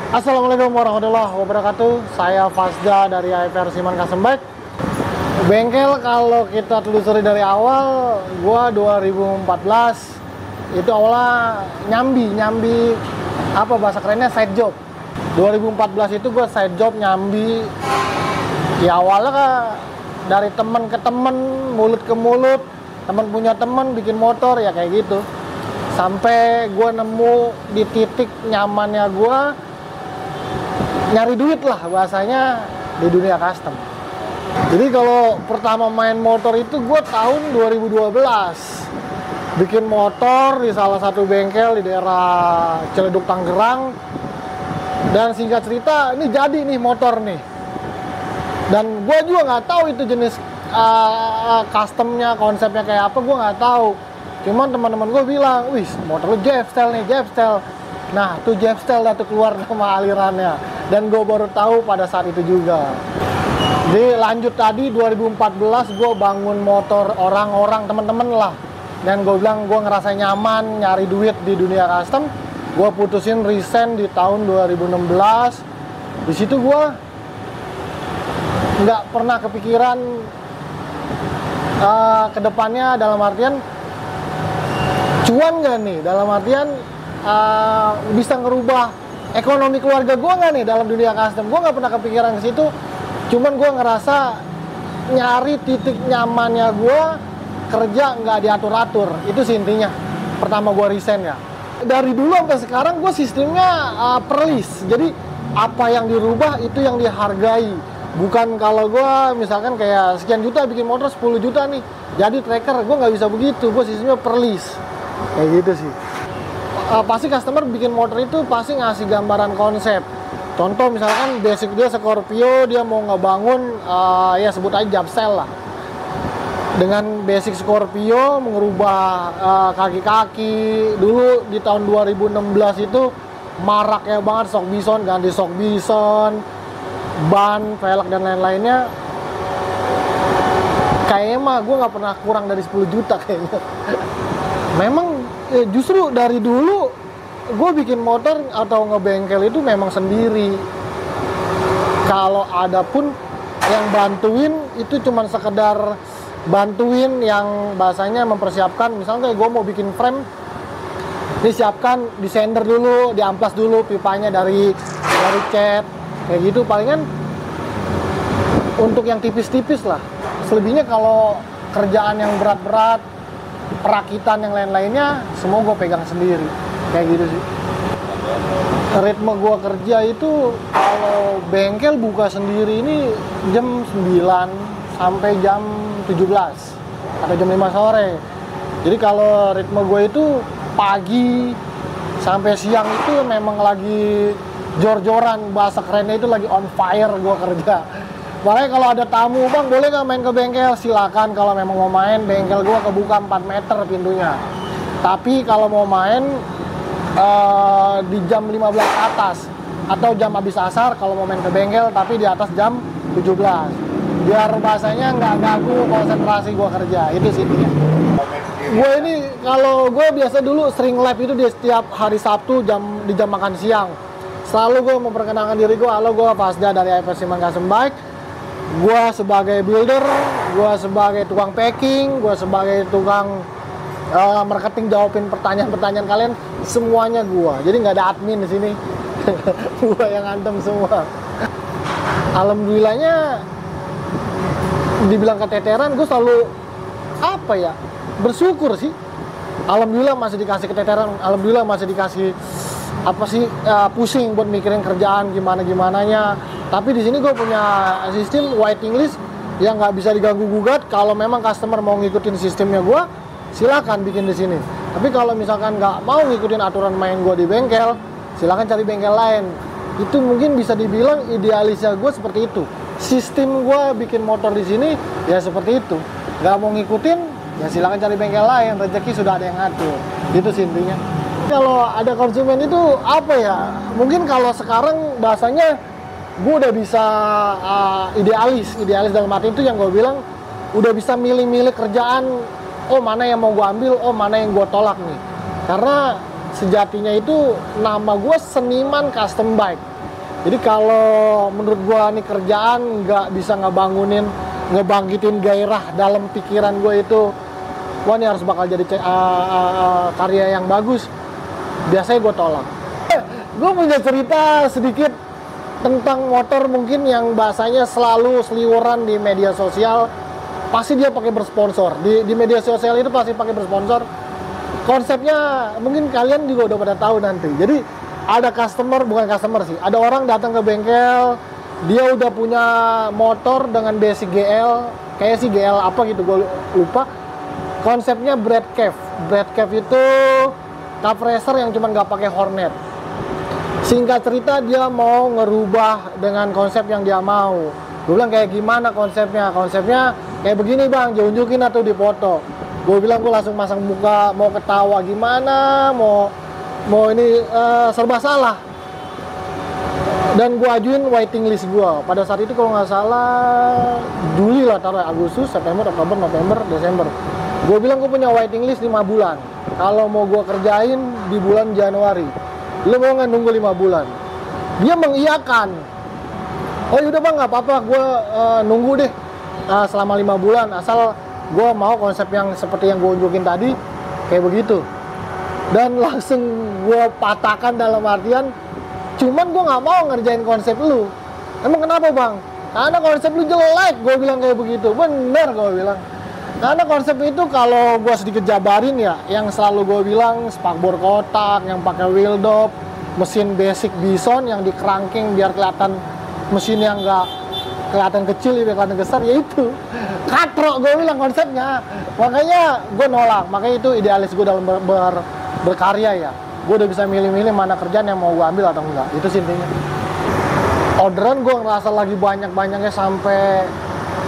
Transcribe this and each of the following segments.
Assalamualaikum warahmatullahi wabarakatuh. Saya Fasda dari AFR Siman Custom Bike. Bengkel kalau kita telusuri dari awal, gua 2014 itu awalnya nyambi apa bahasa kerennya side job. 2014 itu gua side job nyambi. Ya awalnya dari temen ke temen, mulut ke mulut, temen punya temen bikin motor ya kayak gitu. Sampai gua nemu di titik nyamannya gua nyari duit lah bahasanya di dunia custom. Jadi kalau pertama main motor itu gue tahun 2012 bikin motor di salah satu bengkel di daerah Ciledug Tangerang. Dan singkat cerita ini jadi nih motor nih. Dan gue juga nggak tahu itu jenis customnya, konsepnya kayak apa, gue nggak tahu. Cuman teman-teman gue bilang, wih motor lu Jeffstyle nih, Jeffstyle. Nah tuh Jeffstyle dah tuh keluar nama alirannya. Dan gue baru tahu pada saat itu juga. Jadi lanjut tadi 2014 gue bangun motor orang-orang temen-temen lah. Dan gue bilang gue ngerasa nyaman nyari duit di dunia custom. Gue putusin resign di tahun 2016. Di situ gue nggak pernah kepikiran kedepannya dalam artian cuan nggak nih, dalam artian bisa ngerubah ekonomi keluarga gue nggak nih dalam dunia custom. Gue nggak pernah kepikiran ke situ. Cuman gue ngerasa nyari titik nyamannya gue kerja nggak diatur-atur. Itu sih intinya. Pertama gue resign ya. Dari dulu sampai sekarang gue sistemnya per list. Jadi apa yang dirubah itu yang dihargai. Bukan kalau gue misalkan kayak sekian juta bikin motor 10 juta nih. Jadi tracker gue nggak bisa begitu. Gue sistemnya per list. Kayak gitu sih. Pasti customer bikin motor itu pasti ngasih gambaran konsep. Contoh misalkan basic dia Scorpio, dia mau ngebangun ya sebut aja Jeffstyle lah. Dengan basic Scorpio mengubah kaki-kaki. Dulu di tahun 2016 itu maraknya banget shock bison, ganti shock bison, ban, velg dan lain-lainnya. Kayaknya mah gue nggak pernah kurang dari 10 juta kayaknya. Memang justru dari dulu gue bikin motor atau ngebengkel itu memang sendiri. Kalau ada pun yang bantuin itu cuman sekedar bantuin yang bahasanya mempersiapkan. Misalnya kayak gue mau bikin frame, disiapkan, disender dulu, diamplas dulu pipanya dari cat kayak gitu. Palingan untuk yang tipis-tipis lah. Selebihnya kalau kerjaan yang berat-berat, perakitan yang lain-lainnya semua gue pegang sendiri kayak gitu sih. Ritme gue kerja itu kalau bengkel buka sendiri ini jam 9 sampai jam 17 atau jam 5 sore. Jadi kalau ritme gue itu pagi sampai siang itu memang lagi jor-joran, bahasa kerennya itu lagi on fire gue kerja. Makanya kalau ada tamu, bang boleh nggak main ke bengkel? Silakan, kalau memang mau main, bengkel gue kebuka 4 meter pintunya. Tapi kalau mau main di jam 15 ke atas atau jam habis asar kalau mau main ke bengkel, tapi di atas jam 17. Biar bahasanya nggak ganggu konsentrasi gue kerja, itu sih intinya. Gue ini kalau gue biasa dulu sering live itu di setiap hari Sabtu di jam makan siang. Selalu gue memperkenalkan diri gue, halo gue Fasda dari AFR Siman Custom Bike. Gue sebagai builder, gue sebagai tukang packing, gue sebagai tukang marketing, jawabin pertanyaan-pertanyaan kalian, semuanya gue. Jadi nggak ada admin di sini, gue yang antem semua. Alhamdulillahnya, dibilang keteteran, gue selalu apa ya, bersyukur sih. Alhamdulillah masih dikasih keteteran, alhamdulillah masih dikasih apa sih pusing buat mikirin kerjaan gimananya. Tapi di sini gue punya sistem waiting list yang nggak bisa diganggu gugat. Kalau memang customer mau ngikutin sistemnya gue, silakan bikin di sini. Tapi kalau misalkan nggak mau ngikutin aturan main gue di bengkel, silakan cari bengkel lain. Itu mungkin bisa dibilang idealisnya gue seperti itu. Sistem gue bikin motor di sini ya seperti itu. Nggak mau ngikutin, ya silakan cari bengkel lain. Rezeki sudah ada yang ngatur. Itu sih intinya. Kalau ada konsumen itu apa ya? Mungkin kalau sekarang bahasanya gue udah bisa idealis dalam arti itu yang gue bilang udah bisa milih-milih kerjaan. Oh mana yang mau gue ambil, oh mana yang gue tolak nih. Karena sejatinya itu nama gue seniman custom bike. Jadi kalau menurut gue nih kerjaan nggak bisa ngebangkitin gairah dalam pikiran gue itu, wah ini harus bakal jadi karya yang bagus, biasanya gue tolak. Gue punya cerita sedikit tentang motor mungkin yang bahasanya selalu seliweran di media sosial. Pasti dia pakai bersponsor di media sosial itu, pasti pakai bersponsor. Konsepnya mungkin kalian juga udah pada tahu nanti. Jadi ada bukan customer sih, ada orang datang ke bengkel, dia udah punya motor dengan basic GL, kayak sih GL apa gitu, gue lupa. Konsepnya Brad Cave itu cup racer yang cuma nggak pakai Hornet. Singkat cerita, dia mau ngerubah dengan konsep yang dia mau. Gue bilang kayak gimana konsepnya? Konsepnya kayak begini bang, diunjukin atau dipoto. Gue bilang gue langsung masang muka, mau ketawa gimana, mau ini serba salah. Dan gue ajuin waiting list gue. Pada saat itu kalau nggak salah Juli lah, taruh Agustus, September, Oktober, November, Desember. Gue bilang gue punya waiting list 5 bulan. Kalau mau gue kerjain di bulan Januari, lo mau nggak nunggu 5 bulan? Dia mengiyakan. Oh yaudah bang, nggak apa-apa, gue nunggu deh selama 5 bulan, asal gue mau konsep yang seperti yang gue unjukin tadi, kayak begitu. Dan langsung gue patahkan dalam artian, cuman gue nggak mau ngerjain konsep lu. Emang kenapa bang? Karena konsep lu jelek, gue bilang kayak begitu. Bener gue bilang. Karena konsep itu kalau gue sedikit jabarin ya, yang selalu gue bilang spakbor kotak, yang pakai wheel dop, mesin basic bison yang di cranking biar kelihatan mesin yang nggak kelihatan kecil, biar kelihatan besar, ya itu katrok gue bilang konsepnya. Makanya gue nolak, makanya itu idealis gue dalam berkarya ya. Gue udah bisa milih-milih mana kerjaan yang mau gue ambil atau enggak, itu sih intinya. Orderan gue ngerasa lagi banyak-banyaknya sampai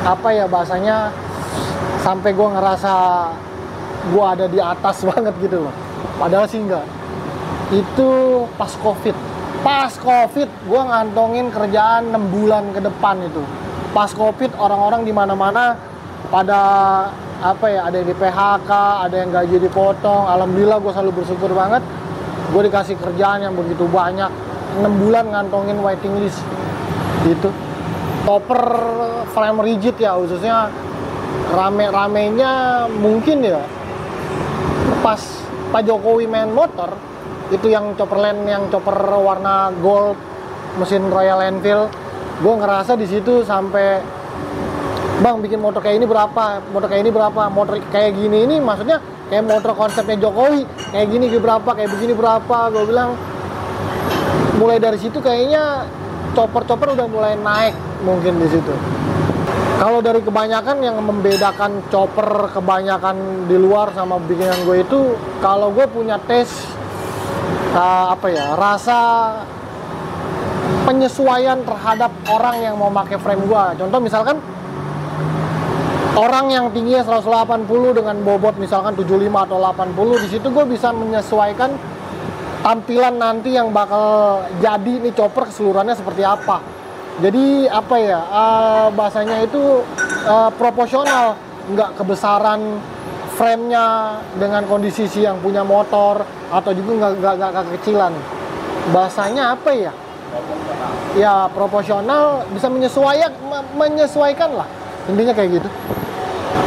apa ya bahasanya, sampai gue ngerasa gue ada di atas banget gitu loh. Padahal sih enggak. Itu pas Covid gue ngantongin kerjaan 6 bulan ke depan itu. Pas Covid orang-orang di mana-mana pada apa ya, ada yang di PHK, ada yang gaji dipotong. Alhamdulillah gue selalu bersyukur banget. Gue dikasih kerjaan yang begitu banyak. 6 bulan ngantongin waiting list gitu. Topper frame rigid ya, khususnya rame-ramenya mungkin ya pas Pak Jokowi main motor itu, yang chopper warna gold mesin Royal Enfield. Gue ngerasa di situ sampai, bang bikin motor kayak ini berapa, motor kayak gini ini maksudnya kayak motor konsepnya Jokowi kayak gini berapa, kayak begini berapa. Gue bilang mulai dari situ kayaknya chopper udah mulai naik mungkin di situ. Kalau dari kebanyakan yang membedakan chopper kebanyakan di luar sama bikinan gue itu, kalau gue punya taste rasa penyesuaian terhadap orang yang mau pakai frame gue. Contoh misalkan orang yang tingginya 180 dengan bobot misalkan 75 atau 80, di situ gue bisa menyesuaikan tampilan nanti yang bakal jadi nih chopper keseluruhannya seperti apa. Jadi apa ya, bahasanya itu proporsional, nggak kebesaran frame-nya dengan kondisi si yang punya motor, atau juga nggak kekecilan. Bahasanya apa ya? Ya proporsional, bisa menyesuaikan lah. Intinya kayak gitu.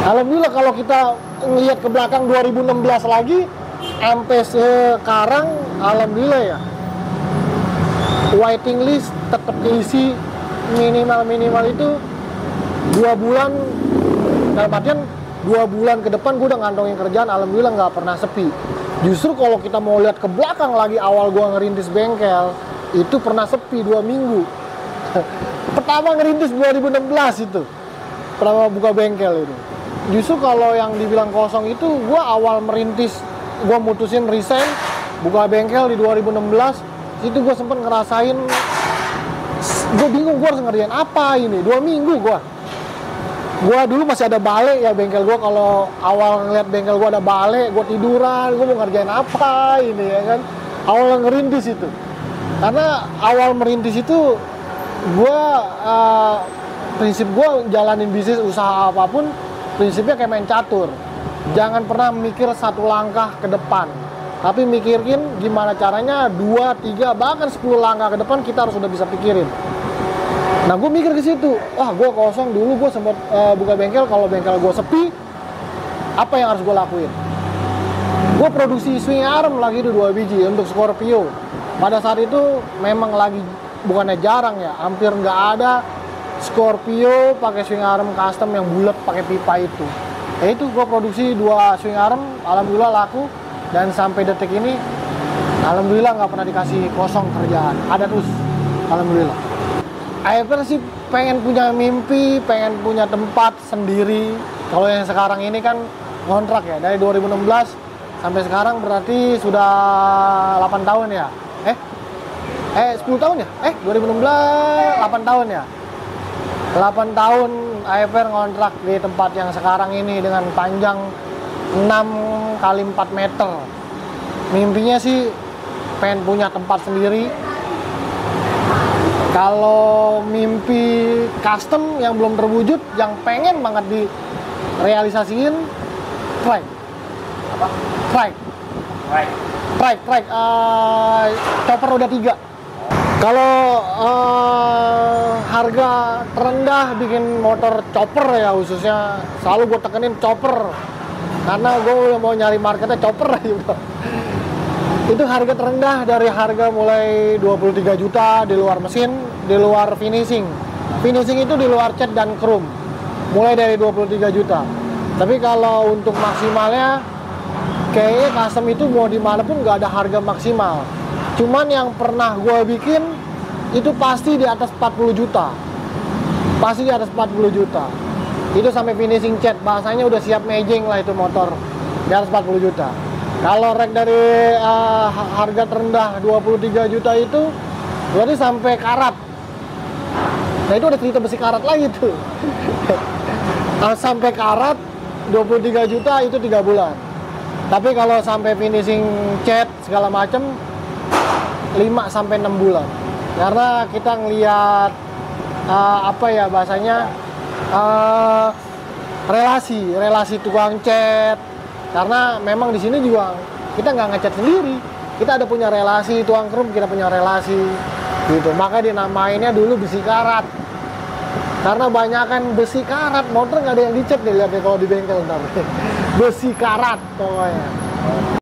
Alhamdulillah kalau kita ngelihat ke belakang 2016 lagi, sampai sekarang alhamdulillah ya, waiting list tetap diisi minimal itu 2 bulan. Dalam artian 2 bulan ke depan gue udah ngantongin kerjaan, alhamdulillah nggak pernah sepi. Justru kalau kita mau lihat ke belakang lagi, awal gue ngerintis bengkel itu pernah sepi 2 minggu. Pertama ngerintis 2016 itu, pertama buka bengkel itu. Justru kalau yang dibilang kosong itu, gue awal merintis, gue mutusin resign, buka bengkel di 2016. Itu gue sempet ngerasain, gue bingung gue harus ngerjain apa ini. 2 minggu gue dulu masih ada balik ya bengkel gue. Kalau awal ngeliat bengkel gue ada balik, gue tiduran, gue mau ngerjain apa ini ya kan. Awal ngerintis itu, karena awal merintis itu gue prinsip gue jalanin bisnis usaha apapun, prinsipnya kayak main catur. Jangan pernah mikir 1 langkah ke depan. tapi mikirin gimana caranya 2, 3, bahkan 10 langkah ke depan kita harus udah bisa pikirin. Nah, gue mikir ke situ, wah gue kosong dulu, gue sempat buka bengkel, kalau bengkel gue sepi, apa yang harus gue lakuin? Gue produksi swing arm lagi itu 2 biji untuk Scorpio. Pada saat itu memang lagi, bukannya jarang ya, hampir nggak ada Scorpio pakai swing arm custom yang bulat pakai pipa itu. Ya itu gue produksi 2 swing arm, alhamdulillah laku, dan sampai detik ini alhamdulillah nggak pernah dikasih kosong kerjaan, ada terus, alhamdulillah. AFR sih pengen punya mimpi, pengen punya tempat sendiri. Kalau yang sekarang ini kan kontrak ya, dari 2016 sampai sekarang berarti sudah 8 tahun ya. 10 tahun ya? 2016 8 tahun ya. 8 tahun AFR ngontrak di tempat yang sekarang ini dengan panjang 6 kali 4 meter. Mimpinya sih pengen punya tempat sendiri. Kalau mimpi custom yang belum terwujud, yang pengen banget direalisasiin, trike. Apa? Trike. Trike. Chopper roda 3. Kalau harga terendah bikin motor chopper ya, khususnya selalu gue tekenin chopper, karena gue udah mau nyari marketnya chopper juga. Itu harga terendah, dari harga mulai 23 juta di luar mesin, di luar finishing. Finishing itu di luar cat dan chrome, mulai dari 23 juta. Tapi kalau untuk maksimalnya, kayaknya custom itu mau dimanapun nggak ada harga maksimal. Cuman yang pernah gue bikin itu pasti di atas 40 juta. Pasti di atas 40 juta. Itu sampai finishing cat, bahasanya udah siap maging lah itu motor. Di atas 40 juta. Kalau rek dari harga terendah 23 juta itu berarti sampai karat. Nah itu udah cerita besi karat lagi tuh. Sampai karat 23 juta itu 3 bulan. Tapi kalau sampai finishing cat segala macem 5 sampai 6 bulan. Karena kita ngelihat apa ya bahasanya, relasi tukang cat. Karena memang di sini juga kita nggak ngecat sendiri, kita ada punya relasi tukang chrome, kita punya relasi gitu. Maka dinamainnya dulu besi karat. Karena banyak kan besi karat, motor nggak ada yang dicat deh, lihat deh kalau di bengkel ntar. Besi karat pokoknya.